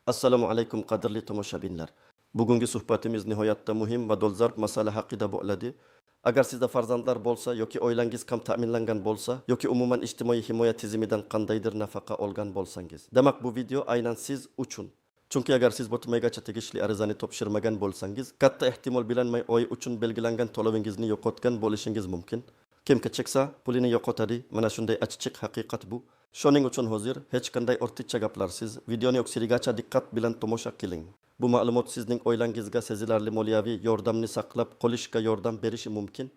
Assalomu alaykum qadrli tomoshabinlar. Bugungi suhbatimiz nihoyatda muhim va dolzarb masala haqida bo'ladi. Agar sizda farzandlar bo'lsa yoki oilangiz kam ta'minlangan bo'lsa yoki umuman ijtimoiy himoya tizimidan qandaydir nafaqa olgan bo'lsangiz, demak bu video aynan siz uchun. Chunki agar siz botmaygacha tegishli arizani topshirmagan bo'lsangiz, katta ehtimol bilan may oyi uchun belgilangan to'lovingizni yo'qotgan bo'lishingiz mumkin. Kim kechiksa pulini yo'qotadi. Mana shunday achchiq haqiqat bu. Shuning uchun hozir hech qanday ortiqcha gaplarsiz videoni oxirigacha diqqat bilan tomosha qiling. Bu ma'lumot sizning oilangizga sezilarli moliyaviy yordamni saqlab qolishga yordam berishi mumkin.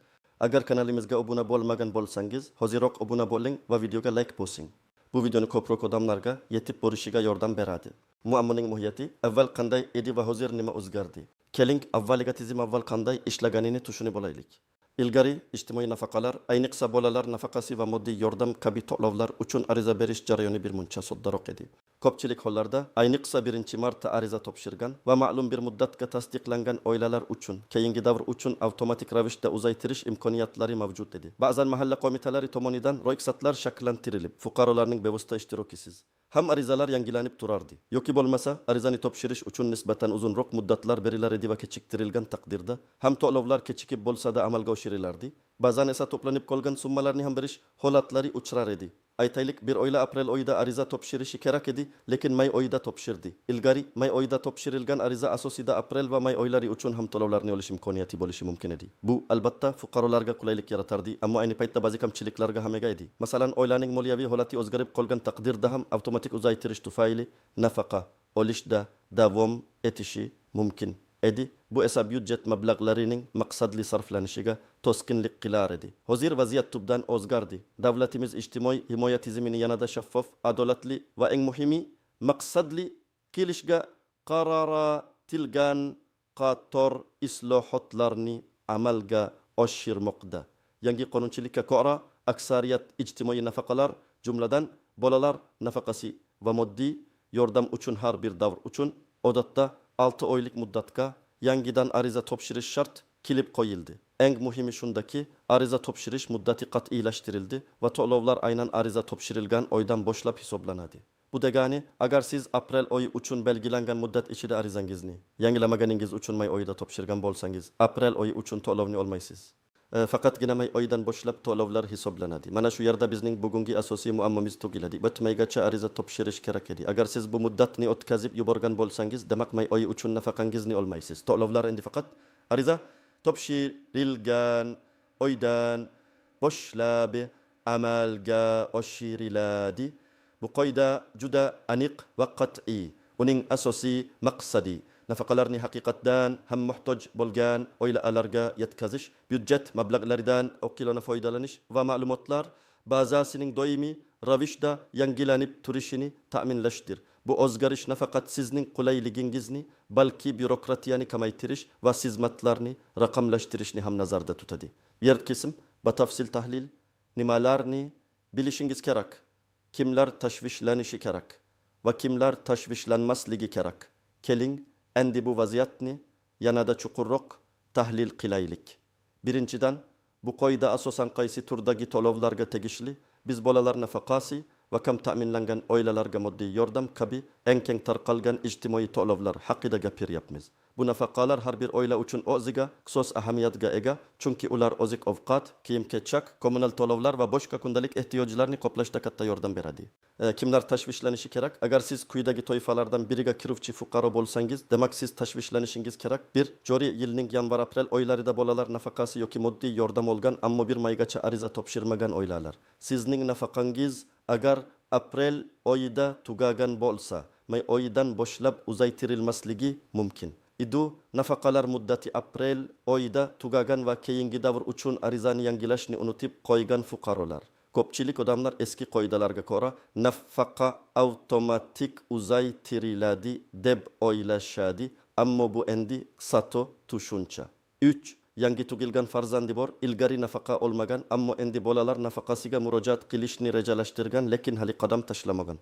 Agar kanalimizga obuna bo'lmagan bo'lsangiz, hoziroq obuna bo'ling va videoga like bosing. Bu videoni ko'proq odamlarga yetib borishiga yordam beradi. Muammoning mohiyati avval qanday edi va hozir nima o'zgardi? Keling, avvaliga tizim avval qanday ishlaganini tushunib olaylik. Ilgari ijtimoiy nafaqalar, ayniqsa bolalar nafaqasi va moddiy yordam kabi to'lovlar uchun ariza berish jarayoni bir muncha soddaroq edi. Ko'pchilik hollarda ayniqsa birinchi marta ariza topshirgan va ma'lum bir muddatga tasdiqlangan oilalar uchun keyingi davr uchun avtomatik ravishda uzaytirish imkoniyatlari mavjud edi. Ba'zan mahalla qo'mitalari tomonidan ro'yxatlar shakllantirilib, fuqarolarning bevosita ishtirokisiz ham arizalar yangilanib turardi. Yoki bo'lmasa, arizani topshirish uchun nisbatan uzunroq muddatlar berilar edi va kechiktirilgan taqdirda ham to'lovlar kechikib bo'lsa-da amalga oshirilardi. Ba'zan esa to'planib qolgan summalarni ham berish holatlari uchrar edi. Aytaylik, bir oila aprel oyida ariza topshirishi kerak edi, lekin may oyida topshirdi. Ilgari may oyida topshirilgan ariza asosida aprel va may oylari uchun ham to'lovlarni olish imkoniyati bo'lishi mumkin edi. Bu albatta fuqarolarga qulaylik yaratardi, ammo ayni paytda ba'zi kamchiliklarga ham ega edi. Masalan, oilaning moliyaviy holati o'zgarib qolgan taqdirda ham avtomatik uzaytirish tufayli nafaqa olishda davom etishi mumkin edi. Bu esa byudjet mablag'larining maqsadli sarflanishiga to'sqinlik qilar edi. Hozir vaziyat tubdan o'zgardi. Davlatimiz ijtimoiy himoya tizimini yanada shaffof, adolatli va eng muhimi maqsadli qilishga qaratilgan qator islohotlarni amalga oshirmoqda. Yangi qonunchilikka ko'ra aksariyat ijtimoiy nafaqalar, jumladan bolalar nafaqasi va moddiy yordam uchun har bir davr uchun odatda 6 oylik muddatga yangidan ariza topshirish shart qilib qo'yildi. Eng muhimi shundaki, ariza topshirish muddati qat'iylashtirildi va to'lovlar aynan ariza topshirilgan oydan boshlab hisoblanadi. Bu degani, agar siz aprel oyi uchun belgilangan muddat ichida arizangizni yangilamaгаningiz uchun may oyida topshirgan bo'lsangiz, aprel oyi uchun to'lovni olmaysiz. Faqatgina may oyidan boshlab to'lovlar hisoblanadi. Mana shu yerda bizning bugungi asosiy muammomiz tugiladi. Bitmaygacha ariza topshirish kerak edi. Agar siz bu muddatni o'tkazib yuborgan bo'lsangiz, demak may oyi uchun nafaqangizni olmaysiz. To'lovlar endi faqat ariza topshirilgan oydan boshlab amalga oshiriladi. Bu qoida juda aniq va qat'iy. Uning asosiy maqsadi nafaqalarni haqiqatdan ham muhtoj bo'lgan oilalarga yetkazish, byudjet mablag'laridan oqilona foydalanish va ma'lumotlar bazasining doimiy ravishda yangilanib turishini ta'minlashdir. Bu o'zgarish nafaqat sizning qulayligingizni, balki bürokratiyani kamaytirish va xizmatlarni raqamlashtirishni ham nazarda tutadi. Bir qism batafsil tahlil, nimalarni bilishingiz kerak, kimlar tashvishlanishi kerak va kimlar tashvishlanmasligi kerak. Keling, endi bu vaziyatni yanada chuqurroq tahlil qilaylik. Birinchidan, bu qoida asosan qaysi turdagi to'lovlarga tegishli? Biz bolalar nafaqasi va kam ta'minlangan oilalarga moddiy yordam kabi eng keng tarqalgan ijtimoiy to'lovlar haqida gapiryapmiz. Bu nafaqalar har bir oila uchun o'ziga xusus ahamiyatga ega, chunki ular oziq-ovqat, kiyim-kechak, kommunal to'lovlar va boshqa kundalik ehtiyojlarni qoplashda katta yordam beradi. Kimlar tashvishlanishi kerak? Agar siz quyidagi toifalardan biriga kiruvchi fuqaro bo'lsangiz, demak siz tashvishlanishingiz kerak. 1. Joriy yilning yanvar-aprel oylarida bolalar nafaqasi yoki moddiy yordam olgan, ammo bir maygacha ariza topshirmagan oilalar. Sizning nafaqangiz agar aprel oyida tugagan bo'lsa, may oyidan boshlab uzaytirilmasligi mumkin. Idu nafaqalar muddati aprel oyida tugagan va keyingi davr uchun arizani yangilashni unutib qo'ygan fuqarolar. Ko'pchilik odamlar eski qoidalarga ko'ra nafaqa avtomatik uzaytiriladi deb o'ylashadi, ammo bu endi sato tushuncha. 3. Yangi tug'ilgan farzandi bor, ilgari nafaqa olmagan, ammo endi bolalar nafaqasiga murojaat qilishni rejalashtirgan, lekin hali qadam tashlamagan.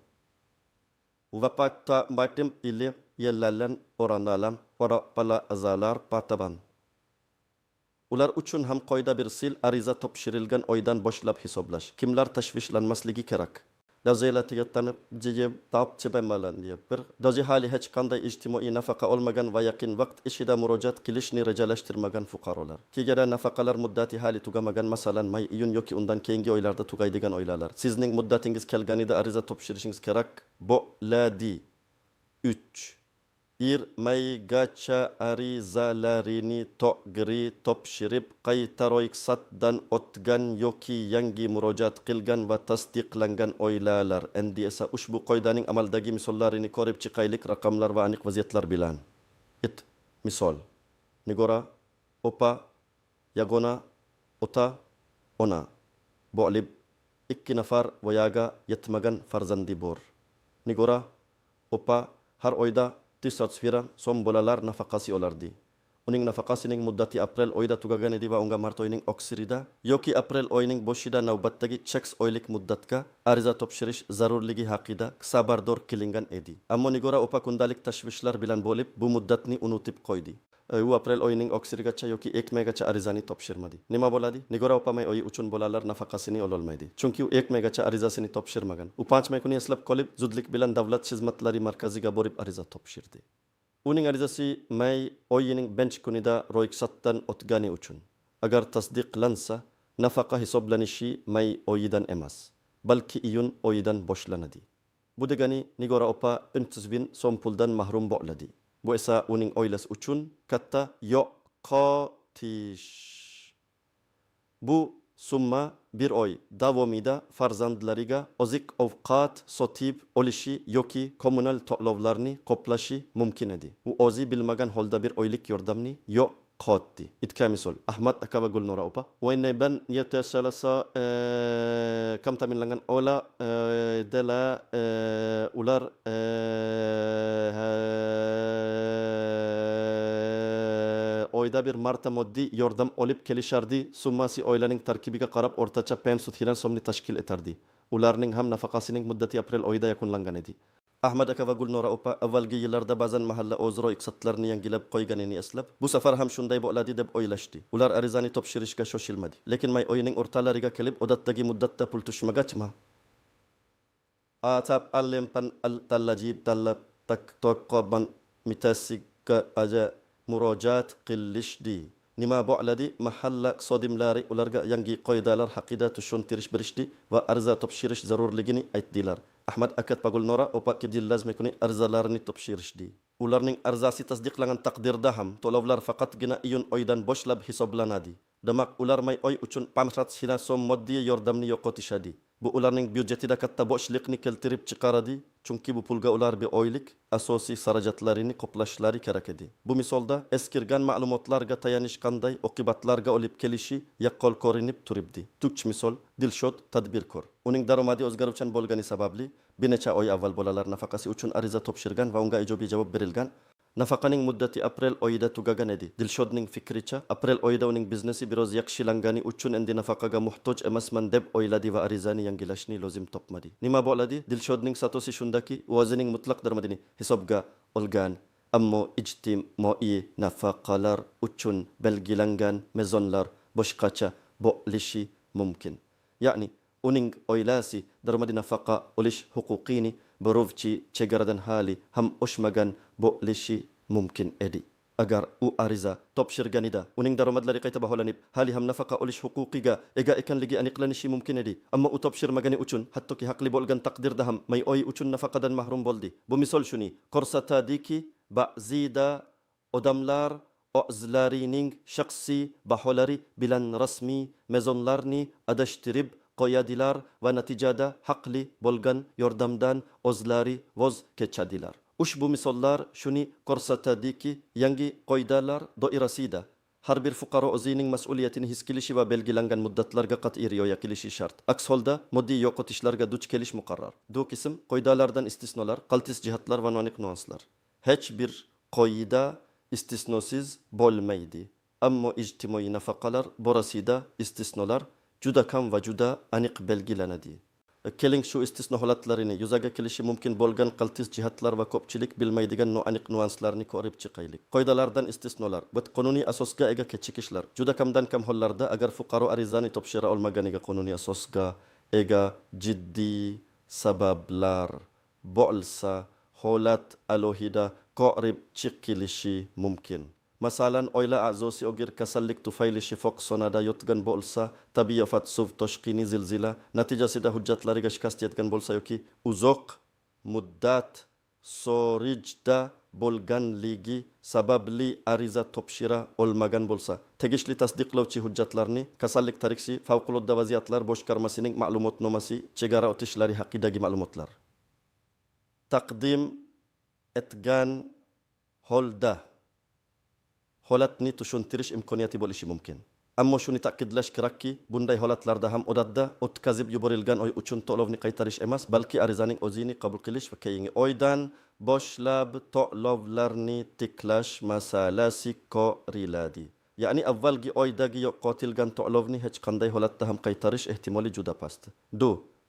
Va patim ili yellalan oranalam ora pala azalar pataban. Ular uchun ham qoida bir sil ariza topshirilgan oydan boshlab hisoblash. Kimlar tashvishlanmasligi kerak? lazilatiga tanib jiyib tap chibamalan diye bir doji hali hech qanday ijtimoiy nafaqa olmagan va yaqin vaqt ishida murojaat qilishni rejalashtirmagan fuqarolar. Kegada nafaqalar muddati hali tugamagan, masalan may, iyun yoki undan keyingi oylarda tugaydigan oylarlar. Sizning muddatingiz kelganida ariza topshirishingiz kerak bo'ladi. 3. Irmaygacha arizalarini to'g'ri topshirib, qayta ro'yxatdan o'tgan yoki yangi murojaat qilgan va tasdiqlangan oilalar. Endi esa ushbu qoidaning amaldagi misollarini ko'rib chiqaylik raqamlar va aniq vaziyatlar bilan. Misol: Nigora, opa, yagona, ota, ona. Bo'lib 2 nafar voyaga yetmagan farzandi bor. Nigora, opa har oyda 900 firan so'm bolalar nafaqasi olardi. Uning nafaqasining muddati aprel oyida tugagan edi va unga mart oyining oxirida yoki aprel oyining boshida navbatdagi cheks oylik muddatga ariza topshirish zarurligi haqida xabardor qilingan edi. Ammo Nigora opa kundalik tashvishlar bilan bo'lib bu muddatni unutib qo'ydi. U aprel oyining oxirigacha yoki ekmaygacha arizani topshirmadi. Nima bo'ladi? Nigora opa may oyi uchun bolalar nafaqasini ololmaydi. Chunki u ekmaygacha arizasini topshirmagan. U 5 may kuni eslab qolib, zudlik bilan davlat xizmatlari markaziga borib ariza topshirdi. Uning arizasi may oyining 5 kunida ro'yxatdan o'tgani uchun agar tasdiqlansa, nafaqa hisoblanishi may oyidan emas, balki iyun oyidan boshlanadi. Bu degani Nigora opa 300 bin so'm puldan mahrum bo'ladi. Bu esa uning oilasi uchun katta yo'qotish. Bu summa bir oy davomida farzandlariga oziq-ovqat sotib olishi yoki kommunal to'lovlarni qoplashi mumkin edi. U o'zi bilmagan holda bir oylik yordamni yo'qotdi. Itga misol: Ahmad aka va Gulnora opa o'ynayban yetasalasa kam ta'minlangan ola dela ular oyda bir marta moddiy yordam olib kelishardi. Summasi oilaning tarkibiga qarab o'rtacha 500 so'mni tashkil etardi. Ularning ham nafaqasining muddati aprel oyida yakunlangan edi. Ahmad aka va Gulnora opa avvalgi yillarda ba'zan mahalla o'zaro iqtisodlarini yangilab qo'yganini eslab, bu safar ham shunday bo'ladi deb o'ylashdi. Ular arizani topshirishga shoshilmadi. Lekin may oyining o'rtalariga kelib, odatdagi muddatda pul tushmagachmi, atab allempan al-tallajib tallab tak-tokkoban mitasiga aja murojaat qilishdi. Nima bo'ladi? Mahalla iqtisodimlari ularga yangi qoidalar haqida tushuntirish berishdi va ariza topshirish zarurligini aytdilar. Ahmad akat va Gulnora opa lazim kuni arizalarini topshirishdi. Ularning arizasi tasdiqlangan taqdirda ham to'lovlar faqatgina iyun oyidan boshlab hisoblanadi. Demak, ular may oy uchun 500 so'm moddiy yordamni yo'qotishadi. Bu ularning byudjetida katta bo'shliqni keltirib chiqaradi, chunki bu pulga ular bir oylik asosiy xarajatlarini qoplashlari kerak edi. Bu misolda eskirgan ma'lumotlarga tayanishganday oqibatlarga olib kelishi yaqqol ko'rinib turibdi. Turk misol: Dilshod tadbirkor. Uning daromadi o'zgaruvchan bo'lgani sababli bir necha oy avval bolalar nafaqasi uchun ariza topshirgan va unga ijobiy javob berilgan. Nafaqaning muddati aprel oyida tugagan edi. Dilshodning fikricha, aprel oyida uning biznesi biroz yaxshilangani uchun endi nafaqaga muhtoj emasman deb o'yladi va arizani yangilashni lozim topmadi. Nima bo'ladi? Dilshodning satosi shundaki, o'zining mutlaq daromadini hisobga olgan, ammo ijtimoiy nafaqalar uchun belgilangan mezonlar boshqacha bo'lishi mumkin. Ya'ni uning oilasi daromadi nafaqa olish huquqini birovchi chegaradan hali ham oshmagan bo'lishi mumkin edi. Agar u ariza topshirganida uning daromadlari qayta baholanib, hali ham nafaqa olish huquqiga ega ekanligi aniqlanishi mumkin edi. Ammo u topshirmagani uchun, hattoki haqli bo'lgan taqdirda ham may oyi uchun nafaqadan mahrum bo'ldi. Bu misol shuni ko'rsatadiki, ba'zida odamlar o'zlarining shaxsiy baholari bilan rasmiy mezonlarni adashtirib qo'yadilar va natijada haqli bo'lgan yordamdan o'zlari voz kechadilar. Ushbu misollar shuni ko'rsatadiki, yangi qoidalar doirasida har bir fuqaro o'zining mas'uliyatini his qilishi va belgilangan muddatlarga qat'iy rioya qilishi shart. Aks holda moddiy yo'qotishlarga duch kelish muqarrar. Bu qism qoidalardan istisnolar, qaltis jihatlar va noaniq nuanslar. Hech bir qoida istisnosiz bo'lmaydi. Ammo ijtimoiy nafaqalar borasida istisnolar juda kam va juda aniq belgilanadi. Keling shu istisno holatlarini, yuzaga kelishi mumkin bo'lgan qaltis jihatlar va ko'pchilik bilmaydigan noaniq nuanslarni ko'rib chiqaylik. Qoidalardan istisnolar, bu qonuniy asosga ega kechikishlar. Juda kamdan kam hollarda agar fuqaro arizani topshira olmaganiga qonuniy asosga ega jiddiy sabablar bo'lsa holat alohida qorib chiqilishi mumkin. Masalan, oila a'zosi og'ir kasallik tufayli shifoxonada yotgan bo'lsa, tabiiy ofat, suv toshqini, zilzila natijasida hujjatlariga shikast yetgan bo'lsa yoki uzoq muddat sorijda bo'lganligi sababli ariza topshira olmagan bo'lsa, tegishli tasdiqlovchi hujjatlarni kasallik tarixi favqulodda vaziyatlar boshqarmasining ma'lumotnomasi chegara o'tishlari haqidagi ma'lumotlar taqdim etgan holda holatni tushuntirish imkoniyati bo'lishi mumkin. Ammo shuni ta'kidlash kerakki, bunday holatlarda ham odatda o'tkazib yuborilgan oy uchun to'lovni qaytarish emas, balki arizaning o'zini qabul qilish va keyingi oydan boshlab to'lovlarni tiklash masalasi ko'riladi. Ya'ni avvalgi oydagi yo'qotilgan to'lovni hech qanday holatda ham qaytarish ehtimoli juda past.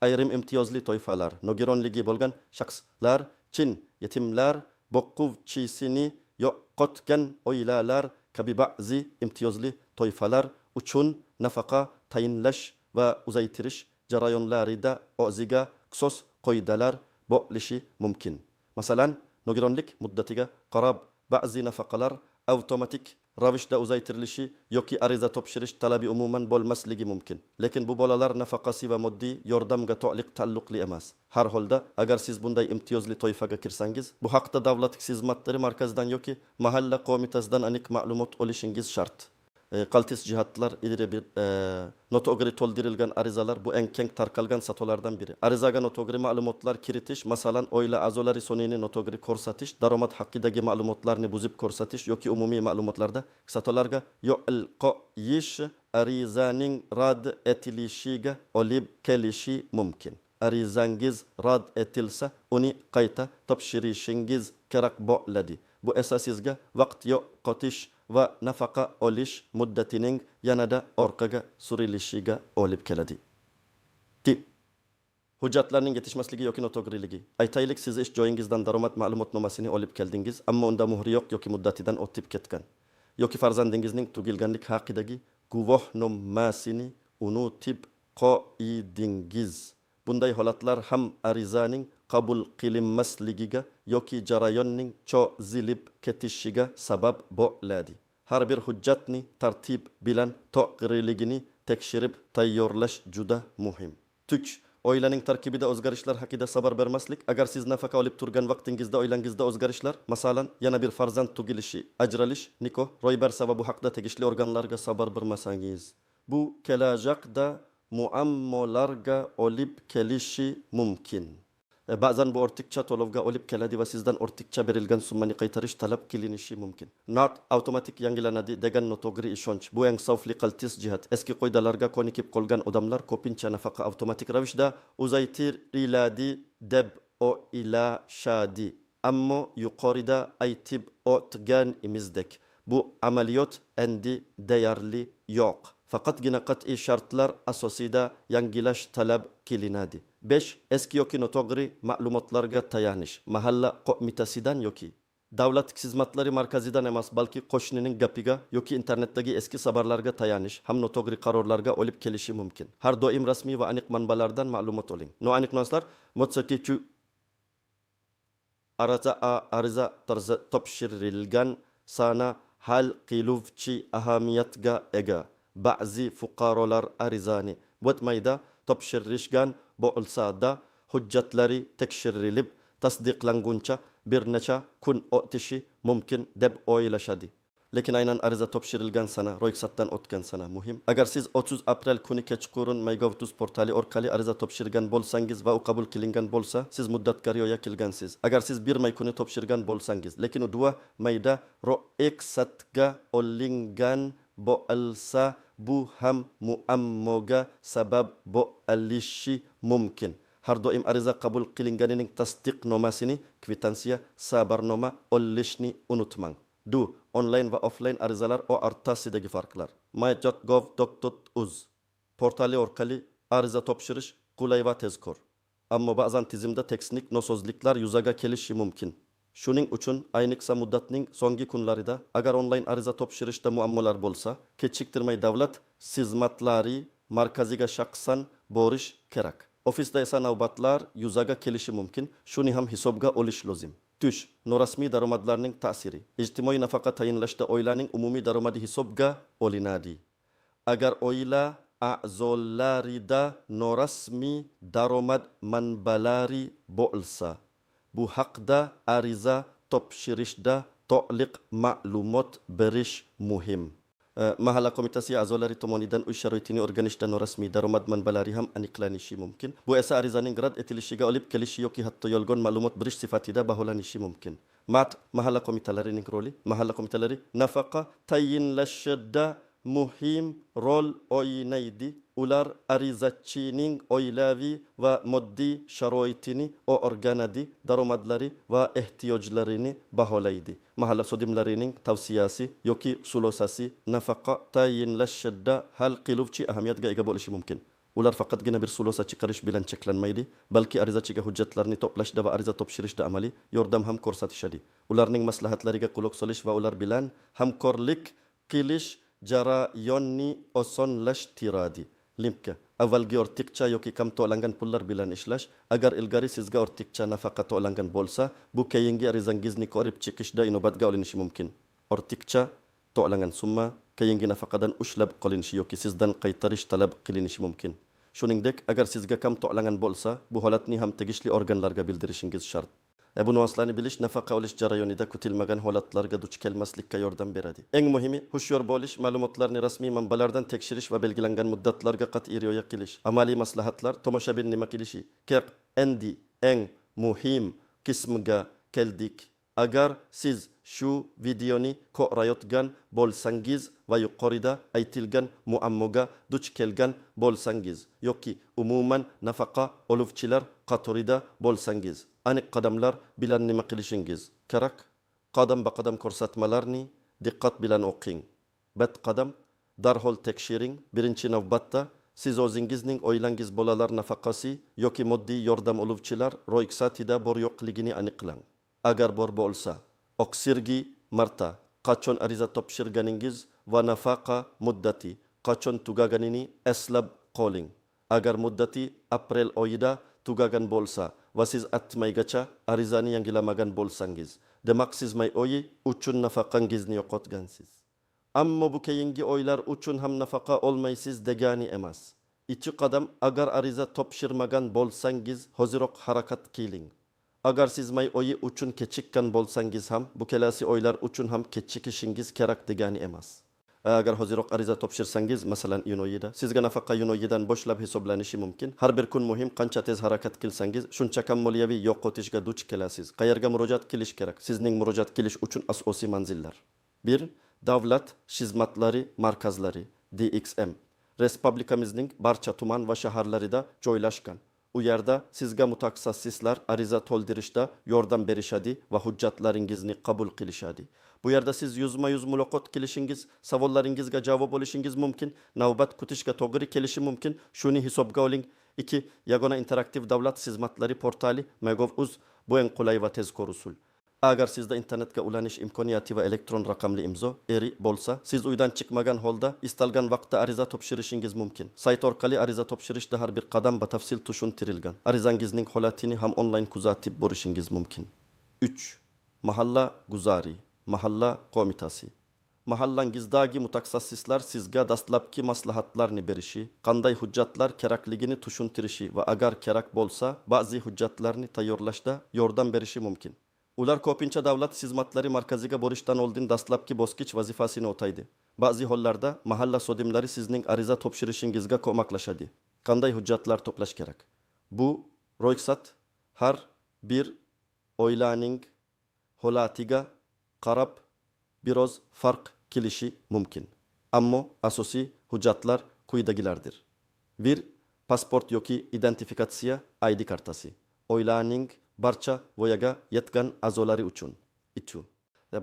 Ayrim imtiyozli toifalar, nogironligi bo'lgan shaxslar, chin yetimlar, boquvchisini yo'qotgan oilalar kabi ba'zi imtiyozli toifalar uchun nafaqa tayinlash va uzaytirish jarayonlarida o'ziga xusus qoidalar bo'lishi mumkin. Masalan, nogironlik muddatiga qarab ba'zi nafaqalar avtomatik ravishda uzaytirilishi yoki ariza topshirish talabi umuman bo'lmasligi mumkin. Lekin bu bolalar nafaqasi va moddiy yordamga taalluqli emas. Har holda, agar siz bunday imtiyozli toifaga kirsangiz, bu haqda davlat xizmatlari markazidan yoki mahalla qo'mitasidan aniq ma'lumot olishingiz shart. Qaltis jihatlar ilgari bir noto'g'ri to'ldirilgan arizalar bu eng keng tarqalgan satolardan biri. Arizaga noto'g'ri ma'lumotlar kiritish, masalan, oila a'zolari sonini noto'g'ri ko'rsatish, daromad haqidagi ma'lumotlarni buzib ko'rsatish yoki umumiy ma'lumotlarda satolarga yo'l qo'yish arizaning rad etilishiga olib kelishi mumkin. Arizangiz rad etilsa, uni qayta topshirishingiz kerak bo'ladi. Bu esa sizga vaqt yo'qotish va nafaqa olish muddatining yanada orqaga surilishiga olib keladi. Hujjatlarning yetishmasligi yoki noto'g'riligi. Aytaylik, siz ish joyingizdan daromad ma'lumotnomasini olib keldingiz, ammo unda muhri yo'q yoki muddatidan o'tib ketgan. Yoki farzandingizning tug'ilganlik haqidagi guvohnomasini unutib qo'ydingiz. Bunday holatlar ham arizaning qabul qilinmasligiga yoki jarayonning cho'zilib ketishiga sabab bo'ladi. Har bir hujjatni tartib bilan to'g'riligini tekshirib tayyorlash juda muhim. Oilaning tarkibida o'zgarishlar haqida xabar bermaslik. Agar siz nafaqa olib turgan vaqtingizda oilangizda o'zgarishlar, masalan, yana bir farzand tug'ilishi, ajralish, nikoh ro'y bersa va bu haqda tegishli organlarga xabar bermasangiz, bu kelajakda muammolarga olib kelishi mumkin. Ba'zan bu ortiqcha to'lovga olib keladi va sizdan ortiqcha berilgan summani qaytarish talab qilinishi mumkin. Narx avtomatik yangilanadi degan noto'g'ri ishonch. Bu eng xavfli qaltis jihat. Eski qoidalarga ko'nikib qolgan odamlar ko'pincha nafaqa avtomatik ravishda uzaytiriladi deb o'ylashadi. Ammo yuqorida aytib o'tganimizdek, bu amaliyot endi deyarli yo'q. Faqatgina qat'iy shartlar asosida yangilash talab qilinadi. 5. Eski yoki noto'g'ri ma'lumotlarga tayanish. Mahalla qo'mitasidan yoki davlat xizmatlari markazidan emas, balki qo'shnining gapiga yoki internetdagi eski xabarlarga tayanish ham noto'g'ri qarorlarga olib kelishi mumkin. Har doim rasmiy va aniq manbalardan ma'lumot oling. Noaniq narsalar motsatichu ariza tarza topshirilgan sana hal qiluvchi ahamiyatga ega. Ba'zi fuqarolar arizani o'tmayda topshirishgan bo'lsa-da hujjatlari tekshirilib tasdiqlanguncha bir necha kun o'tishi mumkin deb o'ylashadi. Lekin aynan ariza topshirilgan sana ro'yxatdan o'tgan sana muhim. Agar siz 30 aprel kuni kechqurun MyGov.uz portali orqali ariza topshirgan bo'lsangiz va u qabul qilingan bo'lsa, siz muddatga rioya qilgansiz. Agar siz 1 may kuni topshirgan bo'lsangiz, lekin u 2 mayda ro'yxatga olingan bo'lsa, bu ham muammoga sabab bo'lishi mumkin. Har doim ariza qabul qilinganining tasdiqnomasini, kvitansiya, xabarnoma olishni unutmang. Online va offline arizalar o'rtasidagi farqlar. My.gov.uz portali orqali ariza topshirish qulay va tezkor. Ammo ba'zan tizimda texnik nosozliklar yuzaga kelishi mumkin. Shuning uchun ayniqsa muddatning so'nggi kunlarida agar online ariza topshirishda muammolar bo'lsa, kechiktirmay davlat xizmatlari markaziga shaxsan borish kerak. Ofisda esa navbatlar yuzaga kelishi mumkin. Shuni ham hisobga olish lozim. Tush, norasmiy daromadlarning ta'siri. Ijtimoiy nafaqa tayinlashda oilaning umumiy daromadi hisobga olinadi. Agar oila a'zolarida norasmiy daromad manbalari bo'lsa, bu haqda ariza topshirishda to'liq ma'lumot berish muhim. Mahalla komitasi a'zolari tomonidan uy sharoitini o'rganishda norasmiy daromad manbalari ham aniqlanishi mumkin. Bu esa arizaning rad etilishiga olib kelishi yoki hatto yolg'on ma'lumot berish sifatida baholanishi mumkin. Mahalla komitalarining roli. Mahalla komitalari nafaqa tayinlashda muhim rol o'ynaydi. Ular arizachining oilaviy va moddiy sharoitini o'rganadi, daromadlari va ehtiyojlarini baholaydi. Mahalla sodimlarining tavsiyasi yoki sulosasi nafaqa tayinlashda hal qiluvchi ahamiyatga ega bo'lishi mumkin. Ular faqatgina bir sulosa chiqarish bilan cheklanmaydi, balki arizachiga hujjatlarni to'plashda va ariza topshirishda amaliy yordam ham ko'rsatishadi. Ularning maslahatlariga quloq solish va ular bilan hamkorlik qilish jarayonni osonlashtiradi. Limpka avvalgi ortiqcha yoki kam to'langan pullar bilan ishlash. Agar ilgari sizga ortiqcha nafaqa to'langan bo'lsa, bu keyingi arizangizni ko'rib chiqishda inobatga olinishi mumkin. Ortiqcha to'langan summa keyingi nafaqadan ushlab qolinishi yoki sizdan qaytarish talab qilinishi mumkin. Shuningdek, agar sizga kam to'langan bo'lsa, bu holatni ham tegishli organlarga bildirishingiz shart. Bu nuanslarni bilish nafaqa olish jarayonida kutilmagan holatlarga duch kelmaslikka yordam beradi. Eng muhimi hushyor bo'lish, ma'lumotlarni rasmiy manbalardan tekshirish va belgilangan muddatlarga qat'iy rioya qilish. Amaliy maslahatlar, tomoshabin nima qilishi kerak? Endi eng muhim qismiga keldik. Agar siz shu videoni ko'rayotgan bo'lsangiz va yuqorida aytilgan muammoga duch kelgan bo'lsangiz yoki umuman nafaqa oluvchilar qatorida bo'lsangiz, aniq qadamlar bilan nima qilishingiz kerak? Qadam-baqadam ko'rsatmalarni diqqat bilan o'qing. Bet qadam darhol tekshiring. Birinchi navbatda siz o'zingizning oilangiz bolalar nafaqasi yoki moddiy yordam oluvchilar ro'yxatida bor yo'qligini aniqlang. Agar bor bo'lsa, oqsirgi marta qachon ariza topshirganingiz va nafaqa muddati qachon tugaganini eslab qoling. Agar muddati aprel oyida tugagan bo'lsa va siz atmaygacha arizani yangilamagan bo'lsangiz, demak siz may oyi uchun nafaqangizni yo'qotgansiz. Ammo bu keyingi oylar uchun ham nafaqa olmaysiz degani emas. Ikki qadam, agar ariza topshirmagan bo'lsangiz, hoziroq harakat qiling. Agar siz may oyi uchun kechikkan bo'lsangiz ham, bu kelasi oylar uchun ham kechikishingiz kerak degani emas. Agar hoziroq ariza topshirsangiz, masalan iyun oyida, sizga nafaqa iyun oyidan boshlab hisoblanishi mumkin. Har bir kun muhim, qancha tez harakat qilsangiz, shuncha kam moliyaviy yo'qotishga duch kelasiz. Qayerga murojaat qilish kerak? Sizning murojaat qilish uchun asosiy manzillar. 1. Davlat xizmatlari markazlari DXM respublikamizning barcha tuman va shaharlarida joylashgan. U yerda sizga mutaxassislar ariza to'ldirishda yordam berishadi va hujjatlaringizni qabul qilishadi. Bu yerda siz yuzma-yuz muloqot qilishingiz, savollaringizga javob olishingiz mumkin, navbat kutishga to'g'ri kelishi mumkin. Shuni hisobga oling. 2. Yagona interaktiv davlat xizmatlari portali MyGov.uz bu eng qulay va tezkor usul. Agar sizda internetga ulanish imkoniyati va elektron raqamli imzo eri bo'lsa, siz uydan chiqmagan holda istalgan vaqtda ariza topshirishingiz mumkin. Sayt orqali ariza topshirishda har bir qadam batafsil tushuntirilgan. Arizangizning holatini ham onlayn kuzatib borishingiz mumkin. 3. Mahalla guzari, mahalla qo'mitasi. Mahallangizdagi mutaxassislar sizga dastlabki maslahatlarni berishi, qanday hujjatlar kerakligini tushuntirishi va agar kerak bo'lsa, ba'zi hujjatlarni tayyorlashda yordam berishi mumkin. Ular ko'pincha davlat xizmatlari markaziga borishdan oldin dastlabki bosqich vazifasini o'taydi. Ba'zi hollarda mahalla sodimlari sizning ariza topshirishingizga ko'maklashadi. Qanday hujjatlar to'plash kerak? Bu ro'yxat har bir oilaning holatiga qarab biroz farq kelishi mumkin. Ammo asosiy hujjatlar quyidagilardir. 1. Pasport yoki identifikatsiya ID kartasi. Oilaning barcha voyaga yetgan a'zolari uchun. 2.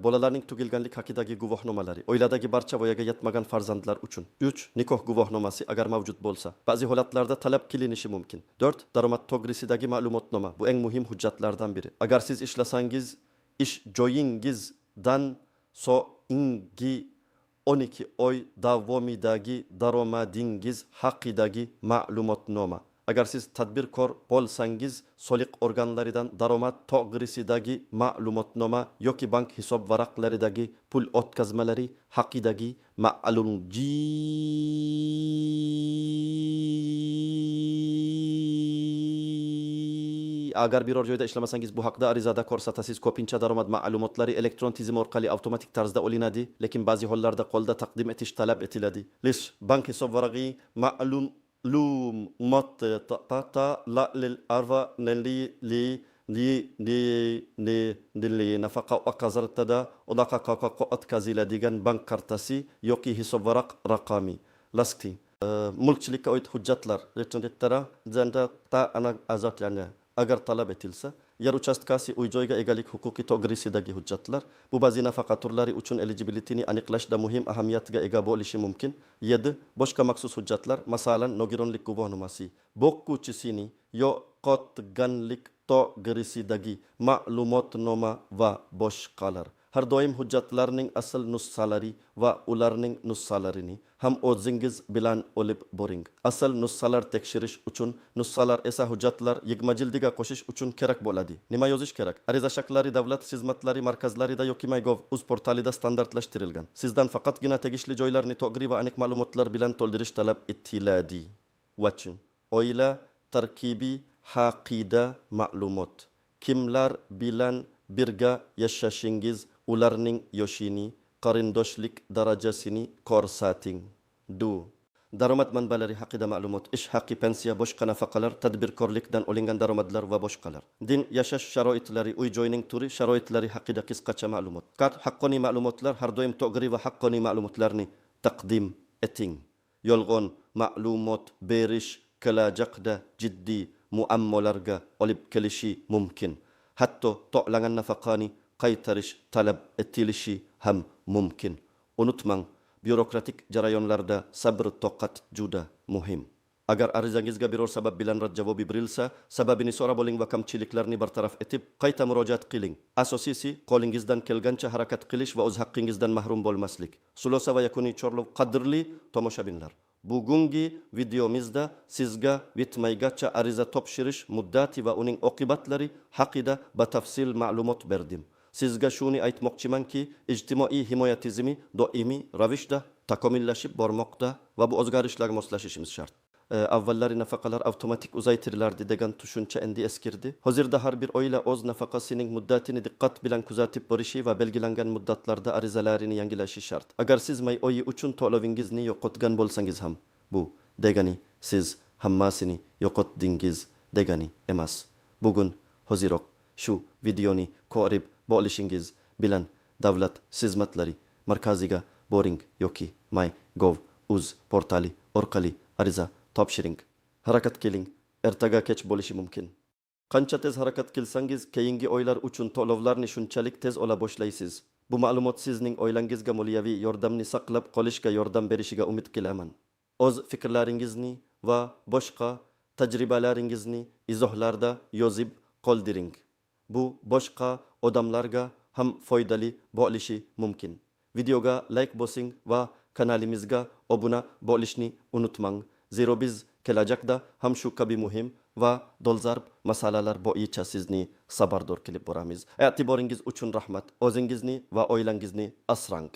Bolalarning tug'ilganlik haqidagi guvohnomalari, oiladagi barcha voyaga yetmagan farzandlar uchun. 3. Nikoh guvohnomasi agar mavjud bo'lsa, ba'zi holatlarda talab qilinishi mumkin. 4. Daromad to'g'risidagi ma'lumotnoma, bu eng muhim hujjatlardan biri. Agar siz ishlasangiz, ish joyingizdan so'nggi 12 oy davomidagi daromadingiz haqidagi ma'lumotnoma. Agar siz tadbirkor bo'lsangiz, soliq organlaridan daromad to'g'risidagi ma'lumotnoma yoki bank hisob varaqlaridagi pul o'tkazmalari haqidagi ma'lumji agar biror joyda ishlamasangiz bu haqda arizada ko'rsatasiz. Ko'pincha daromad ma'lumotlari elektron tizim orqali avtomatik tarzda olinadi, lekin ba'zi hollarda qo'lda taqdim etish talab etiladi. Lish bank hisob varag'i ma'lumot taqata la lil arva li nafaqa qazartada unaqa o'tkaziladigan bank kartasi yoki hisob varaq raqami lasqi mulkchilikka oid hujjatlar rechondettara zanda ta ana azotlarni agar talab etilsa, yer uchastkasi uy-joyga egalik huquqi to'g'risidagi hujjatlar bu ba'zi nafaqa turlari uchun eligibilityni aniqlashda muhim ahamiyatga ega bo'lishi mumkin. 7. Boshqa maxsus hujjatlar, masalan, nogironlik guvohnomasi, boquvchisini yo'qotganlik to'g'risidagi ma'lumotnoma va boshqalar. Har doim hujjatlarning asl nusxalari va ularning nusxalarini ham o'zingiz bilan olib boring. Asl nusxalar tekshirish uchun, nusxalar esa hujjatlar yig'ma jildiga qo'shish uchun kerak bo'ladi. Nima yozish kerak? Ariza shaklari davlat xizmatlari markazlarida yoki MyGov.uz portalida standartlashtirilgan. Sizdan faqatgina tegishli joylarni to'g'ri va aniq ma'lumotlar bilan to'ldirish talab etiladi. Wachun. Oila tarkibi haqida ma'lumot. Kimlar bilan birga yashashingiz, ularning yoshini, qarindoshlik darajasini ko'rsating. Daromad manbalari haqida ma'lumot, ish haqi, pensiya, boshqa nafaqalar, tadbirkorlikdan olingan daromadlar va boshqalar. Din, yashash sharoitlari, uy-joyning turi, sharoitlari haqida qisqacha ma'lumot. Haqqoniy ma'lumotlar, har doim to'g'ri va haqqoniy ma'lumotlarni taqdim eting. Yolg'on ma'lumot berish kelajakda jiddiy muammolarga olib kelishi mumkin. Hatto to'langan nafaqani qaytarish talab etilishi ham mumkin. Unutmang, bürokratik jarayonlarda sabr toqat juda muhim. Agar arizangizga biror sabab bilan rad javobi berilsa, sababini so'rab oling va kamchiliklarni bartaraf etib, qayta murojaat qiling. Asosiysi, qo'lingizdan kelgancha harakat qilish va o'z haqqingizdan mahrum bo'lmaslik. Xulosa va yakuniy chorlov. Qadrli tomoshabinlar, bugungi videomizda sizga bitmaygacha ariza topshirish muddati va uning oqibatlari haqida batafsil ma'lumot berdim. Sizga shuni aytmoqchimanki, ijtimoiy himoya tizimi doimiy ravishda takomillashib bormoqda va bu o'zgarishlarga moslashishimiz shart. Avvallari nafaqalar avtomatik uzaytirilardi degan tushuncha endi eskirdi. Hozirda har bir oila o'z nafaqasining muddatini diqqat bilan kuzatib borishi va belgilangan muddatlarda arizalarini yangilashi shart. Agar siz may oyi uchun to'lovingizni yo'qotgan bo'lsangiz ham, bu degani siz hammasini yo'qotdingiz degani emas. Bugun hoziroq shu videoni ko'rib bo'lishingiz bilan davlat xizmatlari markaziga boring yoki MyGov.uz portali orqali ariza topshiring. Harakat qiling, ertaga kech bo'lishi mumkin. Qancha tez harakat qilsangiz, keyingi oylar uchun to'lovlarni shunchalik tez ola boshlaysiz. Bu ma'lumot sizning oilangizga moliyaviy yordamni saqlab qolishga yordam berishiga umid qilaman. O'z fikrlaringizni va boshqa tajribalaringizni izohlarda yozib qoldiring. Bu boshqa odamlarga ham foydali bo'lishi mumkin. Videoga like bosing va kanalimizga obuna bo'lishni unutmang. Zero biz kelajakda ham shu kabi muhim va dolzarb masalalar bo'yicha sizni xabardor qilib boramiz. E'tiboringiz uchun rahmat. O'zingizni va oilangizni asrang.